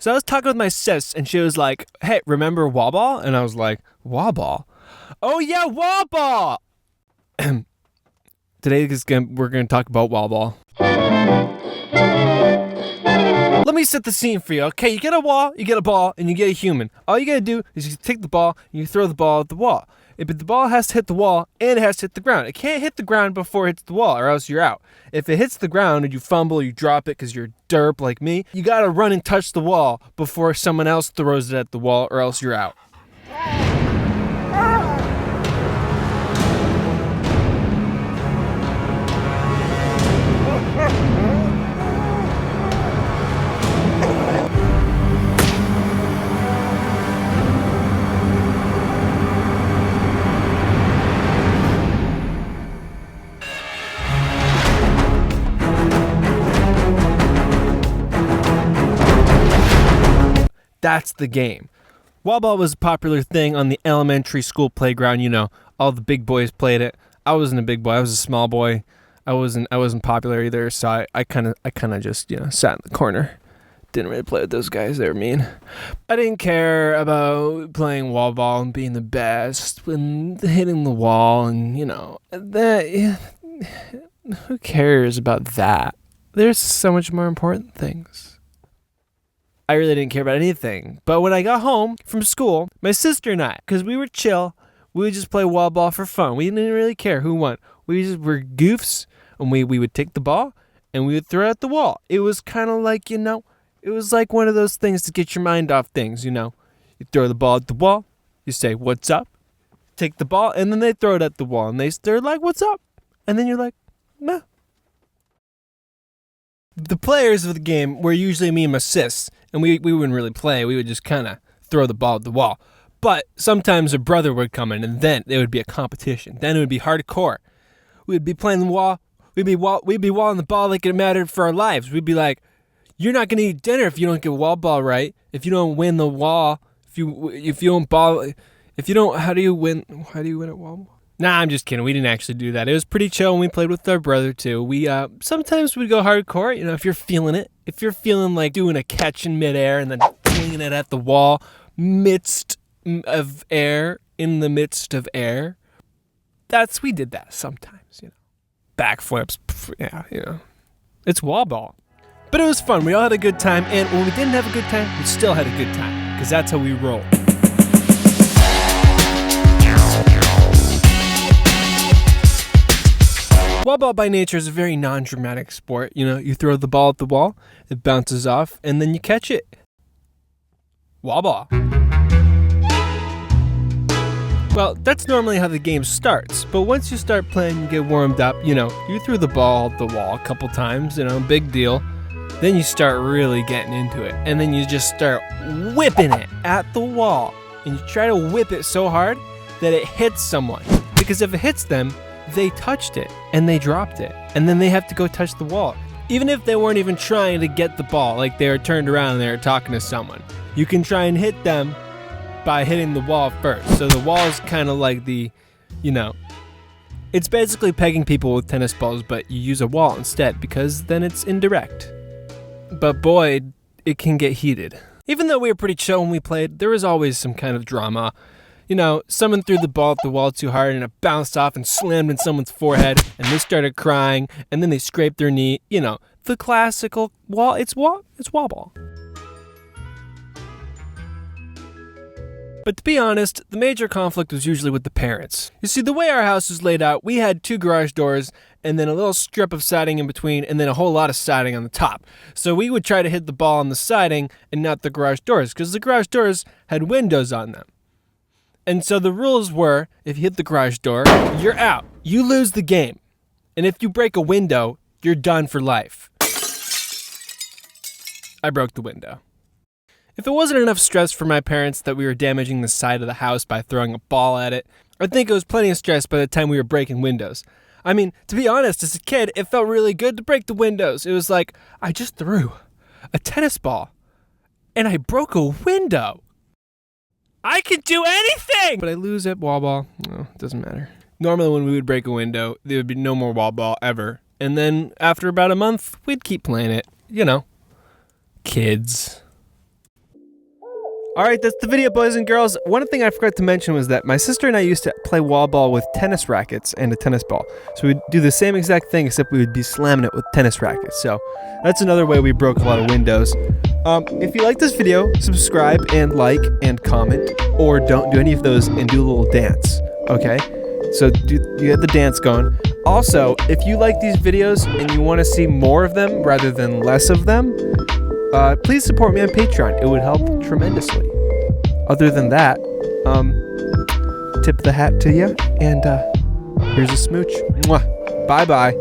So I was talking with my sis, and she was like, hey, remember wall ball? And I was like, wall ball? Oh, yeah, wall ball! Today we're going to talk about wall ball. Let me set the scene for you, okay? You get a wall, you get a ball, and you get a human. All you gotta do is you take the ball and you throw the ball at the wall. But the ball has to hit the wall and it has to hit the ground. It can't hit the ground before it hits the wall or else you're out. If it hits the ground and you fumble or you drop it because you're derp like me, you gotta run and touch the wall before someone else throws it at the wall or else you're out. That's the game. Wall ball was a popular thing on the elementary school playground. You know, all the big boys played it. I wasn't a big boy. I was a small boy. I wasn't popular either. So I kind of just sat in the corner. Didn't really play with those guys. They were mean. I didn't care about playing wall ball and being the best and hitting the wall and that. Who cares about that? There's so much more important things. I really didn't care about anything. But when I got home from school, my sister and I, because we were chill, we would just play wall ball for fun. We didn't really care who won. We just were goofs, and we would take the ball, and we would throw it at the wall. It was kind of like, it was like one of those things to get your mind off things, You throw the ball at the wall, you say, what's up? Take the ball, and then they throw it at the wall, and they're like, what's up? And then you're like, nah. The players of the game were usually me and my sis, and we wouldn't really play. We would just kind of throw the ball at the wall. But sometimes a brother would come in, and then it would be a competition. Then it would be hardcore. We'd be playing the wall. We'd be walling the ball like it mattered for our lives. We'd be like, "You're not gonna eat dinner if you don't get wall ball right. If you don't win the wall, if you don't ball, if you don't, how do you win? How do you win at wall ball?" Nah, I'm just kidding. We didn't actually do that. It was pretty chill when we played with our brother, too. We sometimes we'd go hardcore, if you're feeling it. If you're feeling like doing a catch in midair and then flinging it at the wall in the midst of air. We did that sometimes, Backflips, yeah, It's wall ball. But it was fun. We all had a good time. And when we didn't have a good time, we still had a good time. Because that's how we roll. Wall ball by nature is a very non-dramatic sport. You throw the ball at the wall, it bounces off, and then you catch it. Wall ball. Well, that's normally how the game starts, but once you start playing, you get warmed up, you threw the ball at the wall a couple times, big deal. Then you start really getting into it, and then you just start whipping it at the wall, and you try to whip it so hard that it hits someone, because if it hits them, they touched it and they dropped it and then they have to go touch the wall. Even if they weren't even trying to get the ball, like they were turned around and they were talking to someone, you can try and hit them by hitting the wall first. So the wall is kind of like it's basically pegging people with tennis balls, but you use a wall instead because then it's indirect. But boy, it can get heated. Even though we were pretty chill when we played, there was always some kind of drama. Someone threw the ball at the wall too hard and it bounced off and slammed in someone's forehead and they started crying and then they scraped their knee. The classical wall. It's wall ball. But to be honest, the major conflict was usually with the parents. You see, the way our house was laid out, we had 2 garage doors and then a little strip of siding in between and then a whole lot of siding on the top. So we would try to hit the ball on the siding and not the garage doors because the garage doors had windows on them. And so the rules were, if you hit the garage door, you're out. You lose the game. And if you break a window, you're done for life. I broke the window. If it wasn't enough stress for my parents that we were damaging the side of the house by throwing a ball at it, I think it was plenty of stress by the time we were breaking windows. I mean, to be honest, as a kid, it felt really good to break the windows. It was like, I just threw a tennis ball and I broke a window. I can do anything! But I lose at wall ball. No, it doesn't matter. Normally when we would break a window, there would be no more wall ball ever. And then after about a month, we'd keep playing it. Kids. All right, that's the video, boys and girls. One thing I forgot to mention was that my sister and I used to play wall ball with tennis rackets and a tennis ball. So we'd do the same exact thing, except we would be slamming it with tennis rackets. So that's another way we broke a lot of windows. If you like this video, subscribe and like and comment, or don't do any of those and do a little dance, okay? So you get the dance going. Also, if you like these videos and you want to see more of them rather than less of them, please support me on Patreon. It would help tremendously. Other than that, tip the hat to you, and here's a smooch. Mwah. Bye-bye.